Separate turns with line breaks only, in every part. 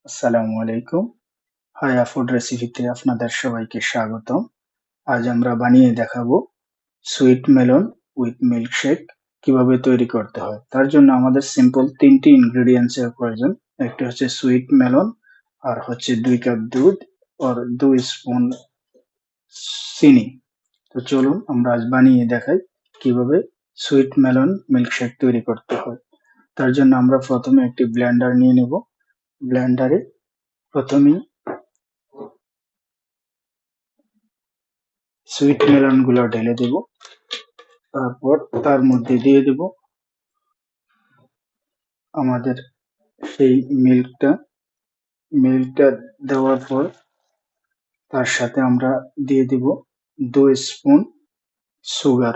আসসালামু আলাইকুম। হায়া ফুড রেসিপিতে আপনাদের সবাইকে স্বাগতম। আজ আমরা বানিয়ে দেখাবো সুইট মেলন উইথ মিল্কশেক কিভাবে তৈরি করতে হয়। তার জন্য আমাদের সিম্পল ৩টি ইনগ্রেডিয়েন্টস এর প্রয়োজন। একটি হচ্ছে সুইট মেলন, আর হচ্ছে ২ কাপ দুধ আর ২ স্পুন চিনি। তো চলুন আমরা আজ বানিয়ে দেখাই কিভাবে সুইট মেলন মিল্কশেক তৈরি করতে হয়। তার জন্য আমরা প্রথমে একটি ব্লেন্ডার নিয়ে নেব। ব্লেন্ডারে প্রথমেই সুইট মেলন গুলো ঢেলে দেব, তারপর তার মধ্যে দিয়ে দেব আমাদের সেই মিল্কটা দেওয়ার পর তার সাথে আমরা দিয়ে দেব ২ স্পুন সুগার।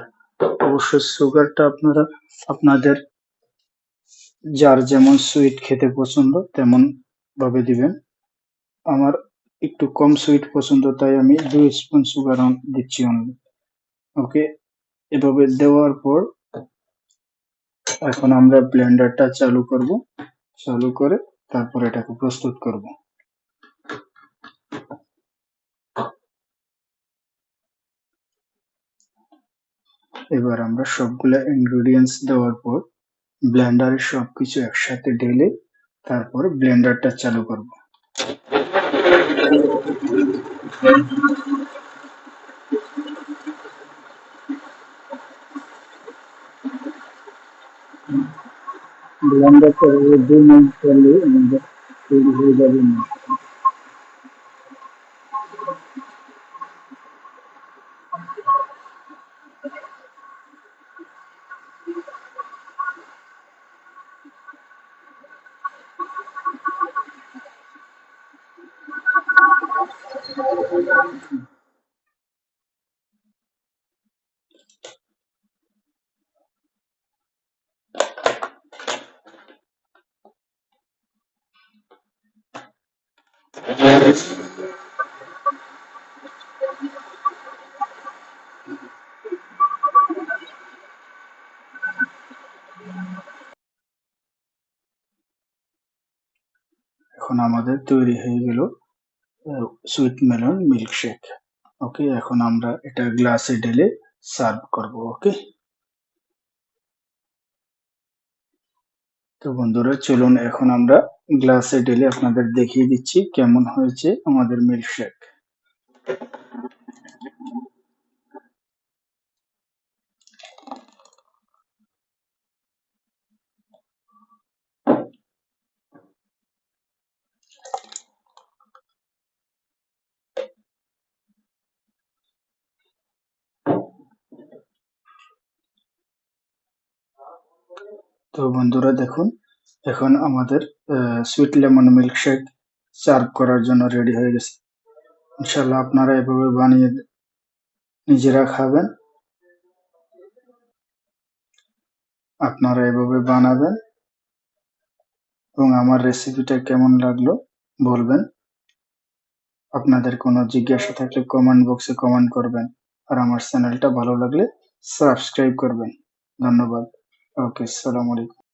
অবশ্যই সুগারটা আপনারা আপনাদের যার যেমন সুইট খেতে পছন্দ তেমন ভাবে দিবেন। আমার একটু কম সুইট পছন্দ, তাই আমি ২ স্পুন সুগার দিচ্ছি অনলি। ওকে, এভাবে দেওয়ার পর এখন আমরা ব্লেন্ডারটা চালু করব। চালু করে তারপর এটাকে প্রস্তুত করব। এবার আমরা সবগুলা ইনগ্রেডিয়েন্টস দেওয়ার পর ব্লেন্ডারে সবকিছু একসাথে ঢেলে তারপর ব্লেন্ডারটা চালু করব। ব্লেন্ডারটা ২ মিনিট চললে আমাদের তৈরি হয়ে যাবে। এখন আমাদের তৈরি হয়ে গেল সুইট মেলন মিল্কশেক। ওকে, এখন আমরা এটা গ্লাসে ঢেলে সার্ভ করব। ওকে, তো বন্ধুরা চলুন এখন আমরা গ্লাসে ঢেলে আপনাদের দেখিয়ে দিচ্ছি কেমন হয়েছে আমাদের মিল্কশেক। তো বন্ধুরা দেখুন, এখন আমাদের সুইট লেমন মিল্কশেক সার্ভ করার জন্য রেডি হয়ে গেছে। ইনশাল্লাহ আপনারা এভাবে বানিয়ে নিজেরা খাবেন। আপনারা এভাবে বানাবেন এবং আমার রেসিপিটা কেমন লাগলো বলবেন। আপনাদের কোনো জিজ্ঞাসা থাকলে কমেন্ট বক্সে কমেন্ট করবেন, আর আমার চ্যানেলটা ভালো লাগলে সাবস্ক্রাইব করবেন। ধন্যবাদ। ওকে, আসসালামু আলাইকুম।